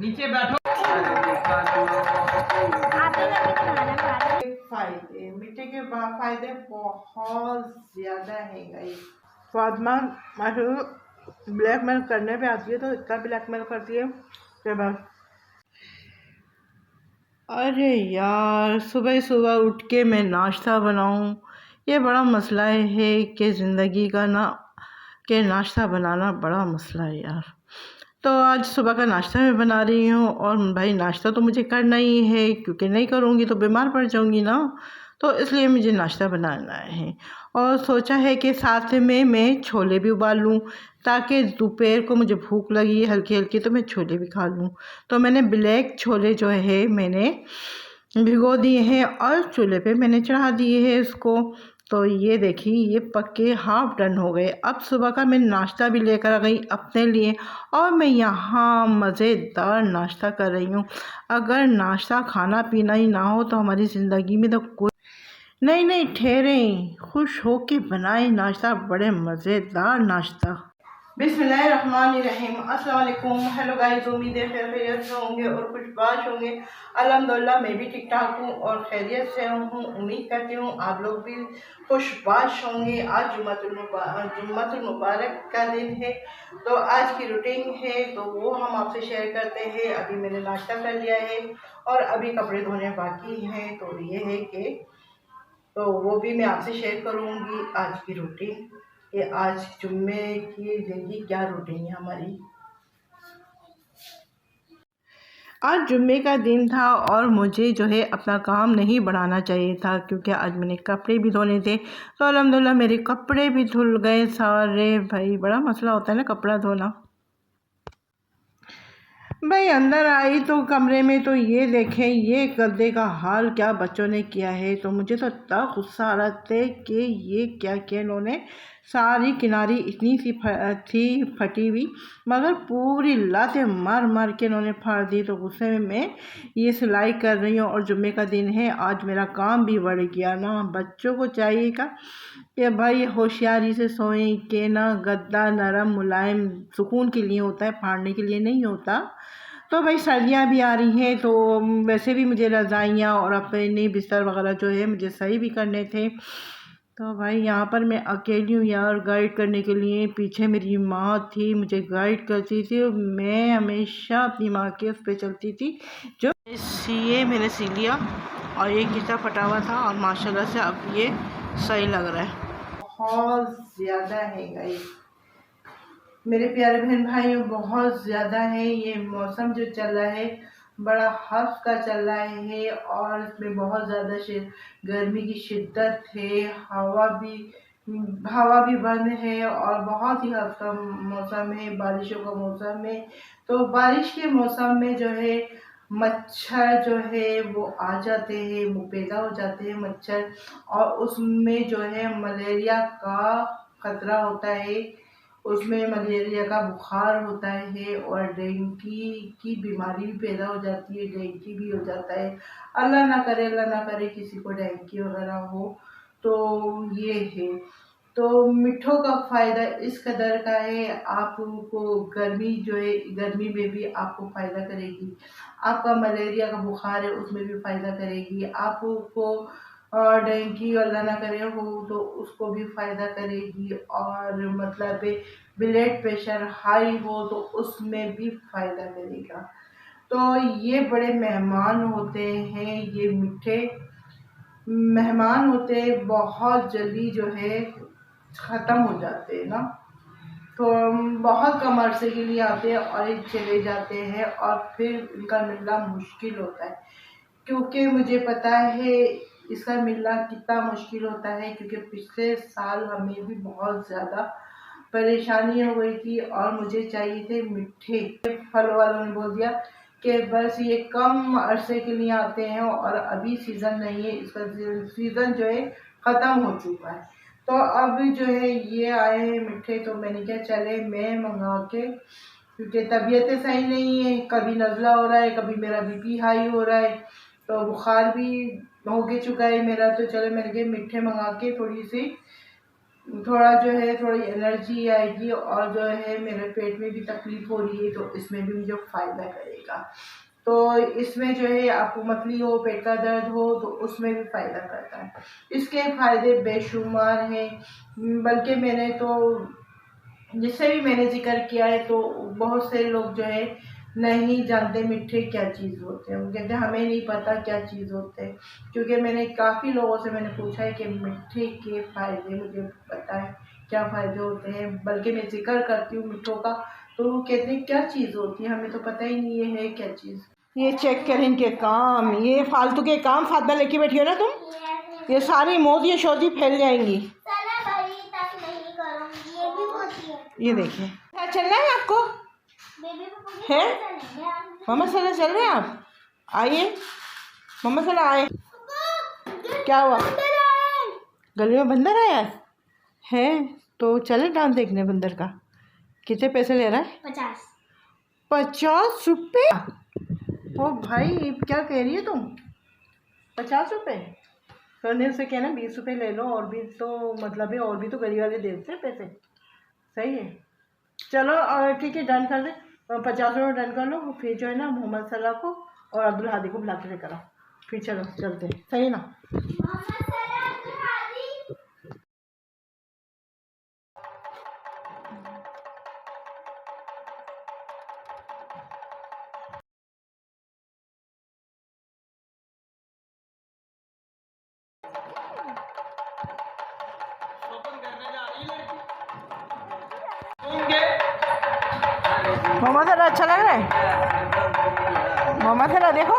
नीचे बैठो। फायदे मीठे के फायदे बहुत ज़्यादा हैं गाइस। फातिमा माशाल्लाह ब्लैकमेल करने पे आती है तो इतना ब्लैकमेल करती है कि बस। अरे यार, सुबह सुबह उठ के मैं नाश्ता बनाऊं, ये बड़ा मसला है कि ज़िंदगी का नाश्ता बनाना बड़ा मसला है यार। तो आज सुबह का नाश्ता मैं बना रही हूँ और भाई नाश्ता तो मुझे करना ही है, क्योंकि नहीं करूँगी तो बीमार पड़ जाऊँगी ना। तो इसलिए मुझे नाश्ता बनाना है और सोचा है कि साथ में मैं छोले भी उबाल लूँ, ताकि दोपहर को मुझे भूख लगी हल्की हल्की तो मैं छोले भी खा लूँ। तो मैंने ब्लैक छोले जो है मैंने भिगो दिए हैं और चूल्हे पे मैंने चढ़ा दिए हैं इसको। तो ये देखिए, ये पक्के हाफ डन हो गए। अब सुबह का मैं नाश्ता भी लेकर आ गई अपने लिए और मैं यहाँ मज़ेदार नाश्ता कर रही हूँ। अगर नाश्ता खाना पीना ही ना हो तो हमारी ज़िंदगी में तो कुछ नहीं। नहीं ठहरें, खुश हो के बनाए नाश्ता, बड़े मज़ेदार नाश्ता। बिस्मिल्लाहिर्रहमानिर्रहीम। अस्सलाम वालेकुम। हेलो गाइस, उम्मीद है खैरियत से होंगे और खुशबाश होंगे। अल्हम्दुलिल्लाह मैं भी ठीक ठाक हूँ और खैरियत से हूँ। उम्मीद करती हूँ आप लोग भी खुशबाश होंगे। आज जुम्मतुल मुबारक का दिन है, तो आज की रूटीन है तो वो हम आपसे शेयर करते हैं। अभी मैंने नाश्ता कर लिया है और अभी कपड़े धोने बाकी हैं, तो ये है कि तो वो भी मैं आपसे शेयर करूँगी आज की रूटीन, कि आज जुम्मे की दिन की क्या रूटीन है हमारी। आज जुम्मे का दिन था और मुझे जो है अपना काम नहीं बढ़ाना चाहिए था, क्योंकि आज मैंने कपड़े भी धोने थे। तो अल्हम्दुलिल्लाह मेरे कपड़े भी धुल गए सारे। भाई बड़ा मसला होता है ना कपड़ा धोना। भाई अंदर आई तो कमरे में तो ये देखें, ये गद्दे का हाल क्या बच्चों ने किया है। तो मुझे तो इतना गुस्सा आ रहा था कि ये क्या किया इन्होंने। सारी किनारी इतनी सी थी फटी हुई, मगर पूरी लातें मार मार के इन्होंने फाड़ दी। तो गुस्से में मैं ये सिलाई कर रही हूँ और जुम्मे का दिन है, आज मेरा काम भी बढ़ गया ना। बच्चों को चाहिए कि भाई होशियारी से सोएं, कि ना गद्दा नरम मुलायम सुकून के लिए होता है, फाड़ने के लिए नहीं होता। तो भाई सर्दियाँ भी आ रही हैं, तो वैसे भी मुझे रज़ाइयाँ और अपने बिस्तर वगैरह जो है मुझे सही भी करने थे। तो भाई यहाँ पर मैं अकेली हूँ यार, गाइड करने के लिए। पीछे मेरी माँ थी, मुझे गाइड करती थी। मैं हमेशा अपनी माँ के उस पर चलती थी। जो ये मैंने सी लिया और ये गीता फटा हुआ था और माशाल्लाह से अब ये सही लग रहा है। बहुत ज़्यादा है गाइस मेरे प्यारे बहन भाइयों, बहुत ज़्यादा है। ये मौसम जो चल रहा है बड़ा हफ्त का चल रहा है और इसमें बहुत ज़्यादा गर्मी की शिद्दत है। हवा भी बंद है और बहुत ही हफ्त का मौसम है, बारिशों का मौसम है। तो बारिश के मौसम में जो है मच्छर जो है वो आ जाते हैं, वो पैदा हो जाते हैं मच्छर, और उसमें जो है मलेरिया का खतरा होता है। उसमें मलेरिया का बुखार होता है और डेंगू की बीमारी भी पैदा हो जाती है, डेंगू भी हो जाता है। अल्लाह ना करे किसी को डेंगू वगैरह हो। तो ये है। तो मिठों का फ़ायदा इस कदर का है, आपको गर्मी जो है गर्मी में भी आपको फ़ायदा करेगी। आपका मलेरिया का बुखार है उसमें भी फ़ायदा करेगी। आपको और डेंगू अल्लाह ना करे हो तो उसको भी फ़ायदा करेगी। और मतलब ब्लड प्रेशर हाई हो तो उसमें भी फ़ायदा करेगा। तो ये बड़े मेहमान होते हैं, ये मीठे मेहमान होते हैं, बहुत जल्दी जो है ख़त्म हो जाते हैं ना। तो बहुत कम अरसे के लिए आते हैं और ये चले जाते हैं और फिर इनका मिलना मुश्किल होता है, क्योंकि मुझे पता है इसका मिलना कितना मुश्किल होता है। क्योंकि पिछले साल हमें भी बहुत ज़्यादा परेशानी हो गई थी और मुझे चाहिए थे मीठे। फल वालों ने बोल दिया कि बस ये कम अरसे के लिए आते हैं और अभी सीज़न नहीं है, इसका सीज़न जो है ख़त्म हो चुका है। तो अब जो है ये आए हैं मीठे, तो मैंने क्या चले मैं मंगा के, क्योंकि तबीयतें सही नहीं है, कभी नज़ला हो रहा है, कभी मेरा बीपी हाई हो रहा है, तो बुखार भी हो गया चुका है मेरा। तो चलो मैंने कहा मीठे मंगा के थोड़ी सी थोड़ा जो है थोड़ी एनर्जी आएगी, और जो है मेरे पेट में भी तकलीफ हो रही है तो इसमें भी मुझे फ़ायदा करेगा। तो इसमें जो है आपको मतली हो, पेट का दर्द हो तो उसमें भी फ़ायदा करता है। इसके फ़ायदे बेशुमार हैं, बल्कि मैंने तो जिससे भी मैंने जिक्र किया है तो बहुत से लोग जो है नहीं जानते मीठे क्या चीज़ होते हैं। वो कहते हैं हमें नहीं पता क्या चीज़ होते हैं, क्योंकि मैंने काफ़ी लोगों से मैंने पूछा है कि मीठे के फ़ायदे मुझे पता है क्या फ़ायदे होते हैं, बल्कि मैं जिक्र करती हूँ मिठों का तो वो कहते हैं क्या चीज़ होती है, हमें तो पता ही नहीं है क्या चीज़। ये चेक करें इनके काम, ये फालतू के काम फातमा लेके बैठी हो ना तुम, ये सारी मोदी शोदी फैल जाएंगी। ये देखिए क्या चल रहा है आपको है? मम्मा सला चल रहे हैं आप? आइए मम्मा सला आए। क्या हुआ? गली में बंदर आया है? तो चले डांस देखने बंदर का। कितने पैसे ले रहा है? 50 रुपये? ओ भाई क्या कह रही है तुम, 50 रुपये? करने से कहना 20 रुपये ले लो, और भी तो मतलब है, और भी तो गली वाले देते हैं पैसे। सही है, चलो ठीक है डन कर दे, 50 रुपये डन कर लो। फिर जो है ना मोहम्मद सलाह को और अब्दुल हादी को बुला के लेकर आओ, फिर चलो चलते, सही है ना? मोहम्मद सलाह अच्छा लग रहा है? मोहम्मद सलाह देखो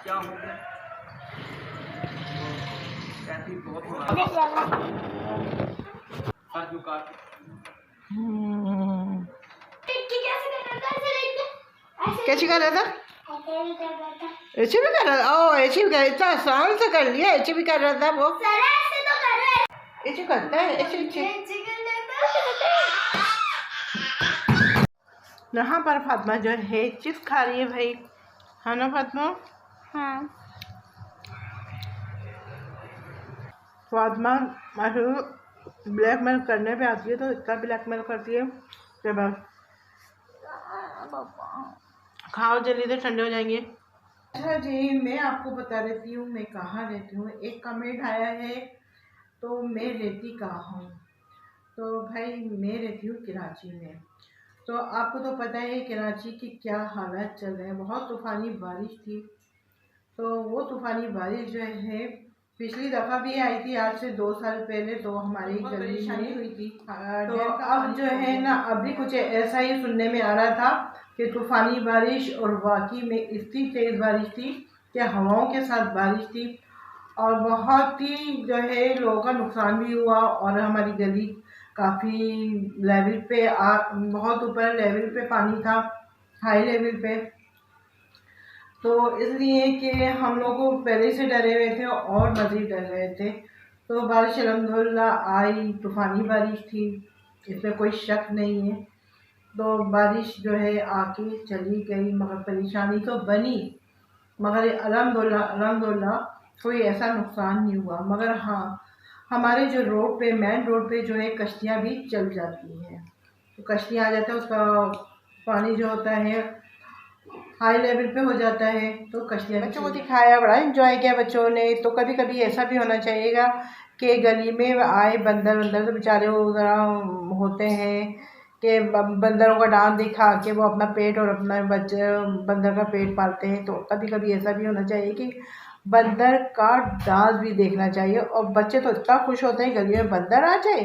क्या हो गया? कैसे कर रहा था? ऐसे भी कर रहा था? ओ ऐसे भी कर, इतना आसान से कर लिया, ऐसे भी कर रहा था वो। ऐसे करता है, ऐसे यहाँ पर फातिमा जो है चिप्स खा रही है भाई, है ना फातिमा? हाँ फातिमा ब्लैकमेल करने पे आती है तो इतना ब्लैकमेल करती है कि बस। खाओ जल्दी से ठंडे हो जाएंगे। अच्छा जी, मैं आपको बता देती हूँ मैं कहाँ रहती हूँ। एक कमेंट आया है तो मैं रहती कहाँ हूँ, तो भाई मैं रहती हूँ कराची में। तो आपको तो पता है कराची की क्या हालात चल रहे हैं, बहुत तूफ़ानी बारिश थी। तो वो तूफ़ानी बारिश जो है पिछली दफ़ा भी आई थी, आज से 2 साल पहले, तो हमारी गली में हुई थी। तो अब जो है ना अभी कुछ ऐसा ही सुनने में आ रहा था कि तूफ़ानी बारिश, और वाकई में इतनी तेज़ बारिश थी कि हवाओं के साथ बारिश थी, और बहुत ही जो है लोगों का नुकसान भी हुआ। और हमारी गली काफ़ी लेवल पे बहुत ऊपर लेवल पे पानी था, हाई लेवल पे। तो इसलिए कि हम लोग पहले से डरे हुए थे और मज़ीद डर रहे थे। तो बारिश अल्हम्दुलिल्लाह आई, तूफ़ानी बारिश थी, इसमें कोई शक नहीं है। तो बारिश जो है आके चली गई, मगर परेशानी तो बनी, मगर अल्हम्दुलिल्लाह कोई ऐसा नुकसान नहीं हुआ। मगर हाँ, हमारे जो रोड पे मेन रोड पे जो है कश्तियाँ भी चल जाती हैं, तो कश्तियाँ आ जाता है, उसका पानी जो होता है हाई लेवल पे हो जाता है, तो कश्तियाँ बच्चों को दिखाया, बड़ा एंजॉय किया बच्चों ने। तो कभी कभी ऐसा भी होना चाहिएगा कि गली में आए बंदर तो बेचारे होते हैं कि बंदरों का डांस दिखा के वो अपना पेट और अपना बच्चे बंदर का पेट पालते हैं। तो कभी कभी ऐसा भी होना चाहिए कि बंदर का डांस भी देखना चाहिए। और बच्चे तो इतना खुश होते हैं, गली में बंदर आ जाए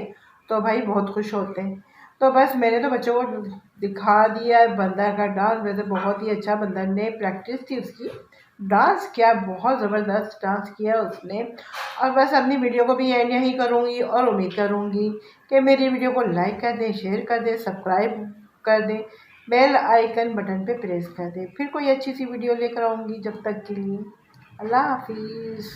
तो भाई बहुत खुश होते हैं। तो बस मैंने तो बच्चों को दिखा दिया है बंदर का डांस। वैसे बहुत ही अच्छा बंदर ने प्रैक्टिस थी उसकी, डांस किया, बहुत ज़बरदस्त डांस किया उसने। और बस अपनी वीडियो को भी एंड यहीं करूँगी और उम्मीद करूँगी कि मेरी वीडियो को लाइक कर दें, शेयर कर दें, सब्सक्राइब कर दें, बेल आइकन बटन पे प्रेस कर दें। फिर कोई अच्छी सी वीडियो लेकर आऊँगी, जब तक के लिए अल्लाह हाफिज़।